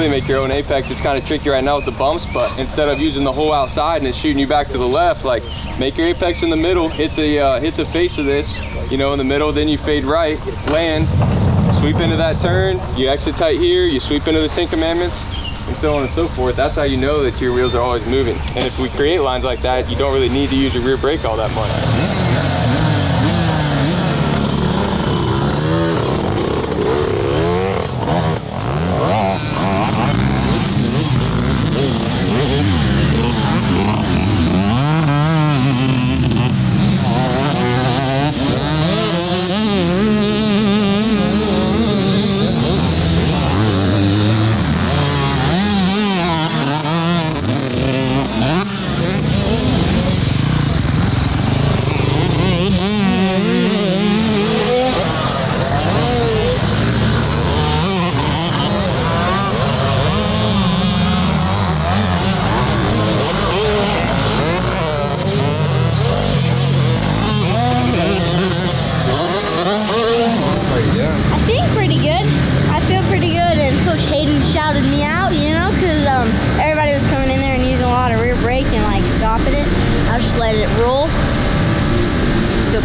really make your own apex. It's kind of tricky right now with the bumps, but instead of using the whole outside and it's shooting you back to the left, like make your apex in the middle, hit the face of this, you know, in the middle, then you fade right, land, sweep into that turn, you exit tight here, you sweep into the 10 commandments, and so on and so forth. That's how you know that your wheels are always moving. And if we create lines like that, you don't really need to use your rear brake all that much.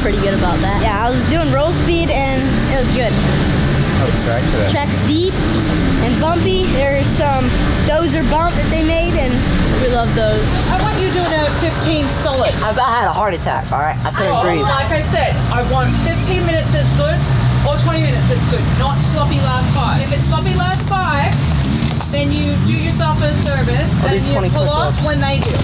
Pretty good about that. Yeah, I was doing roll speed and it was good. How was track today? Track's deep and bumpy. There's some dozer bump that they made and we love those. I want you doing a 15 solid. I about had a heart attack, all right? I couldn't breathe. Like I said, I want 15 minutes that's good or 20 minutes that's good, not sloppy last 5. If it's sloppy last 5, then you do yourself a service and you pull off when they do.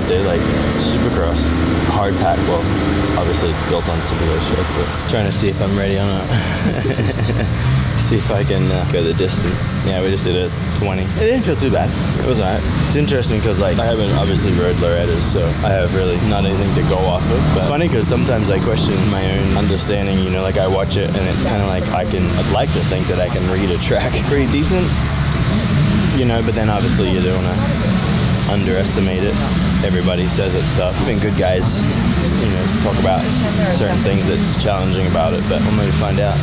they're like supercross, hard pack. Well, obviously it's built on supercross shit, but trying to see if I'm ready or not. See if I can go the distance. Yeah, we just did a 20. It didn't feel too bad. It was alright. It's interesting because like I haven't obviously rode Loretta's, so I have really not anything to go off of. But it's funny because sometimes I question my own understanding. You know, like I watch it and it's kind of like I'd like to think that I can read a track pretty decent. You know, but then obviously you don't want to underestimate it. Everybody says it's tough, and good guys, you know, talk about certain things that's challenging about it, but I'm going to find out.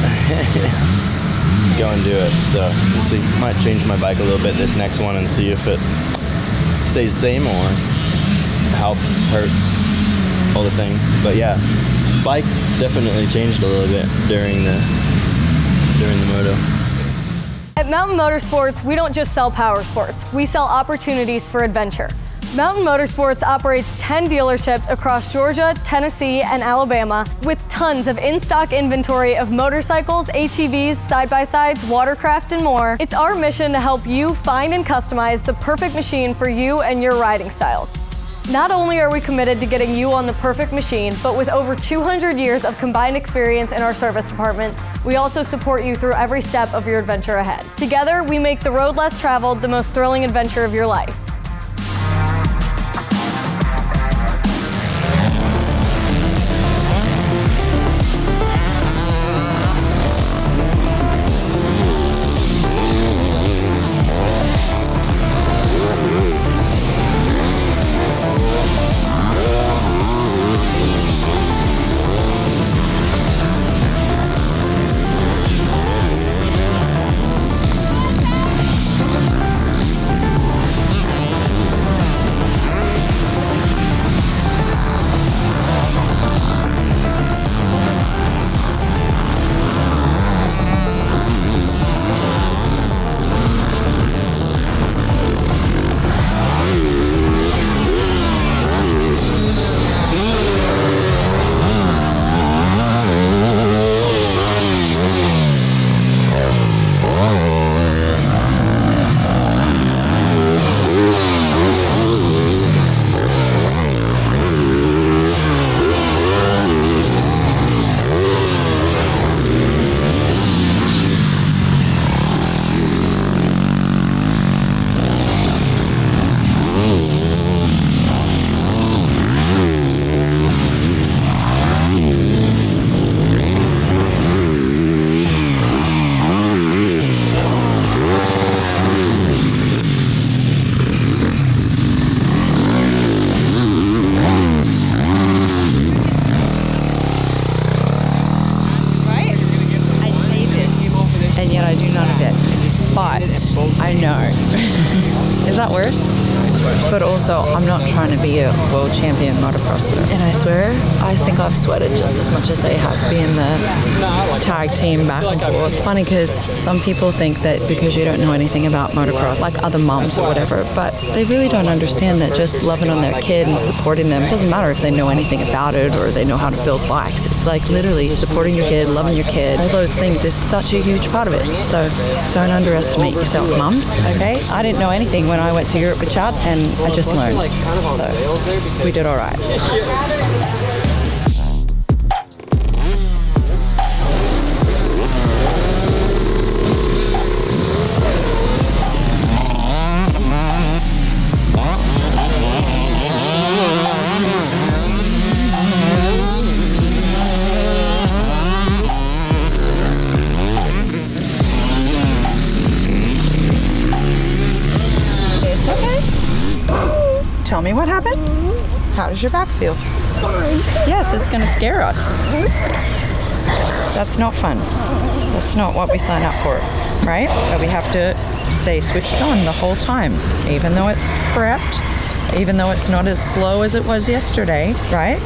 Go and do it. So we'll see. Might change my bike a little bit this next one and see if it stays the same or helps, hurts, all the things. But yeah, bike definitely changed a little bit during the moto. At Mountain Motorsports, we don't just sell power sports, we sell opportunities for adventure. Mountain Motorsports operates 10 dealerships across Georgia, Tennessee, and Alabama with tons of in-stock inventory of motorcycles, ATVs, side-by-sides, watercraft, and more. It's our mission to help you find and customize the perfect machine for you and your riding style. Not only are we committed to getting you on the perfect machine, but with over 200 years of combined experience in our service departments, we also support you through every step of your adventure ahead. Together, we make the road less traveled the most thrilling adventure of your life. I know. Is that worse? But also, I'm not trying to be a world champion motocrosser. And I swear, I think I've sweated just as much as they have, being the tag team back and forth. It's funny because some people think that because you don't know anything about motocross, like other moms or whatever, but they really don't understand that just loving on their kid and supporting them, it doesn't matter if they know anything about it or they know how to build bikes. It's like literally supporting your kid, loving your kid, all those things is such a huge part of it. So don't underestimate yourself, mums, okay? I didn't know anything when I went to Europe with Chad, and I just learned. So we did all right. Tell me what happened. How does your back feel? Yes, it's going to scare us. That's not fun. That's not what we sign up for, right? But we have to stay switched on the whole time, even though it's prepped, even though it's not as slow as it was yesterday, right?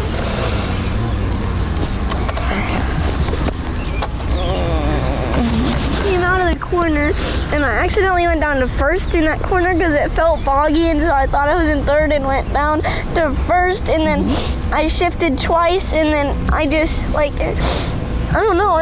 It's okay. Came out of the corner and I accidentally went down to first in that corner because it felt boggy, and so I thought I was in third and went down to first, and then I shifted twice, and then I just I don't know,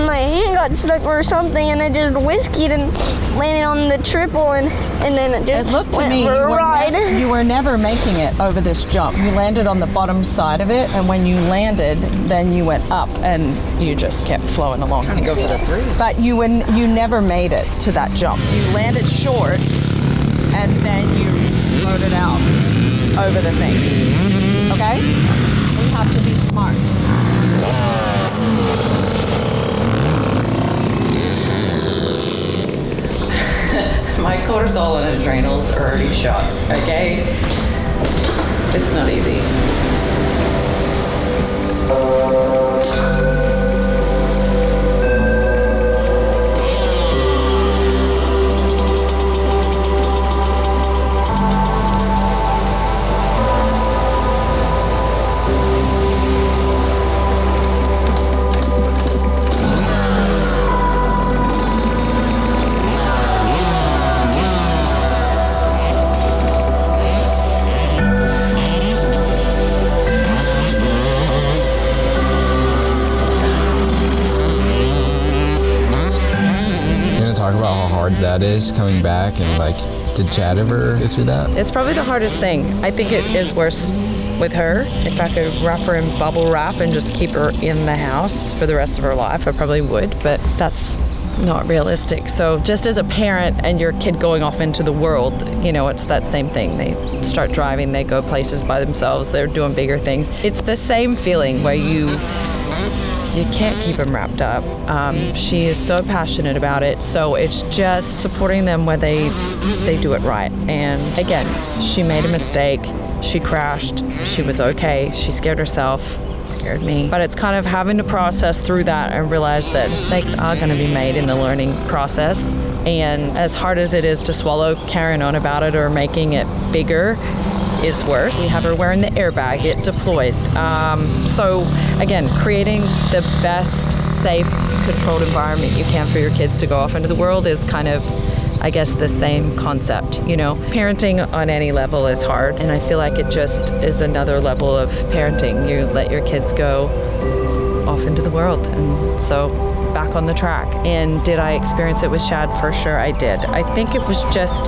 my hand got stuck or something, and I just whiskeyed and landed on the triple, and then it just It looked to went me for a ride. you were never making it over this jump. You landed on the bottom side of it, and when you landed, then you went up, and you just kept flowing along. Trying to go for the 3. But you never made it to that jump. You landed short, and then you floated out over the thing. Okay? We have to be smart. My cortisol and adrenals are already shot, okay? It's not easy. Talk about how hard that is coming back, and like, did Chad ever go through that? It's probably the hardest thing. I think it is worse with her. If I could wrap her in bubble wrap and just keep her in the house for the rest of her life, I probably would, but that's not realistic. So just as a parent and your kid going off into the world, you know, it's that same thing. They start driving, they go places by themselves, they're doing bigger things. It's the same feeling where you can't keep them wrapped up. She is so passionate about it, so it's just supporting them where they do it right. And again, she made a mistake, she crashed, she was okay, she scared herself, scared me. But it's kind of having to process through that and realize that mistakes are going to be made in the learning process. And as hard as it is to swallow carrying on about it or making it bigger, is worse. We have her wearing the airbag, it deployed. So again, creating the best, safe, controlled environment you can for your kids to go off into the world is kind of, I guess, the same concept. You know, parenting on any level is hard, and I feel like it just is another level of parenting. You let your kids go off into the world, and so back on the track. And did I experience it with Chad? For sure I did. I think it was just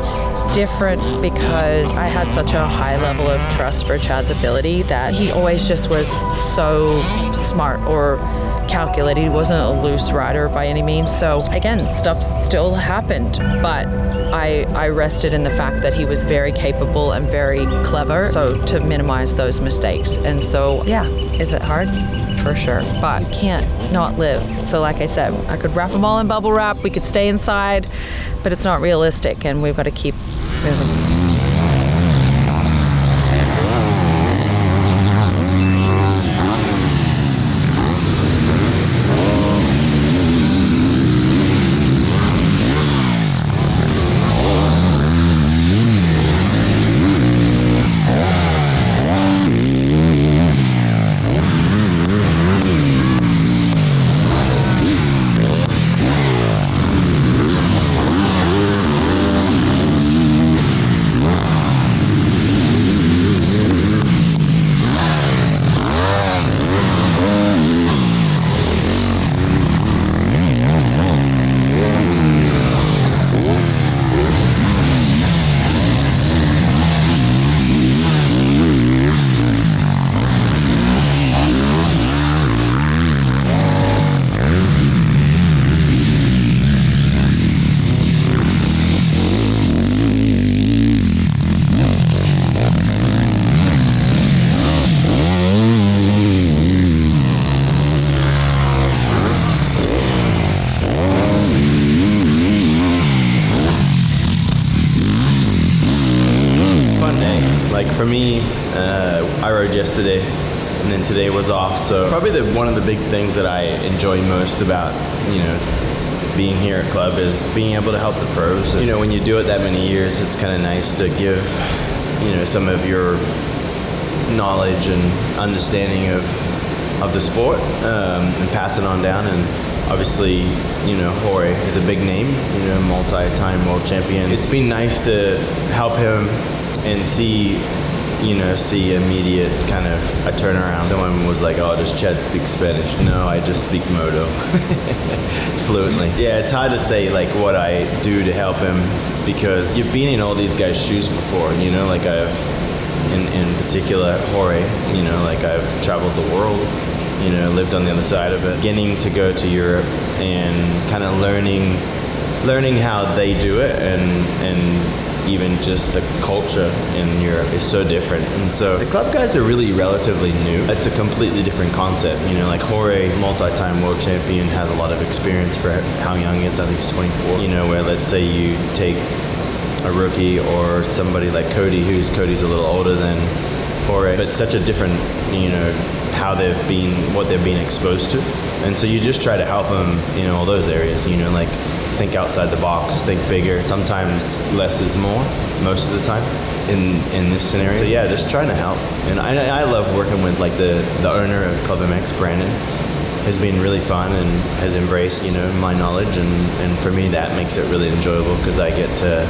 different because I had such a high level of trust for Chad's ability that he always just was so smart or calculated. He wasn't a loose rider by any means. So again, stuff still happened, but I rested in the fact that he was very capable and very clever, so to minimize those mistakes. And so, yeah, is it hard? For sure, but you can't not live. So like I said, I could wrap them all in bubble wrap, we could stay inside, but it's not realistic, and we've got to keep moving. For me, I rode yesterday, and then today was off. So probably one of the big things that I enjoy most about, being here at club is being able to help the pros. When you do it that many years, it's kind of nice to give, some of your knowledge and understanding of the sport and pass it on down. And obviously, Jorge is a big name, multi-time world champion. It's been nice to help him and see immediate kind of a turnaround. Someone was like, oh, does Chad speak Spanish? No, I just speak Moto fluently. Yeah, it's hard to say like what I do to help him because you've been in all these guys' shoes before, like I've, in particular Jorge, like I've traveled the world, lived on the other side of it. Getting to go to Europe and kind of learning how they do it and even just the culture in Europe is so different. And so the club guys are really relatively new. It's a completely different concept. Like Jorge, multi-time world champion, has a lot of experience for how young he is. I think he's 24. Where let's say you take a rookie or somebody like Cody's a little older than Jorge, but such a different, you know, how they've been, what they've been exposed to. And so you just try to help them in all those areas, you know, like think outside the box, think bigger. Sometimes less is more, most of the time in this scenario. So yeah, just trying to help. And I love working with like the owner of Club MX, Brandon. Has been really fun and has embraced, you know, my knowledge, and for me that makes it really enjoyable because I get to,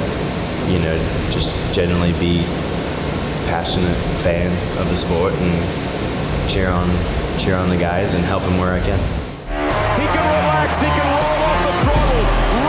you know, just generally be a passionate fan of the sport and cheer on the guys and help them where I can. He can relax, he can roll off the throttle.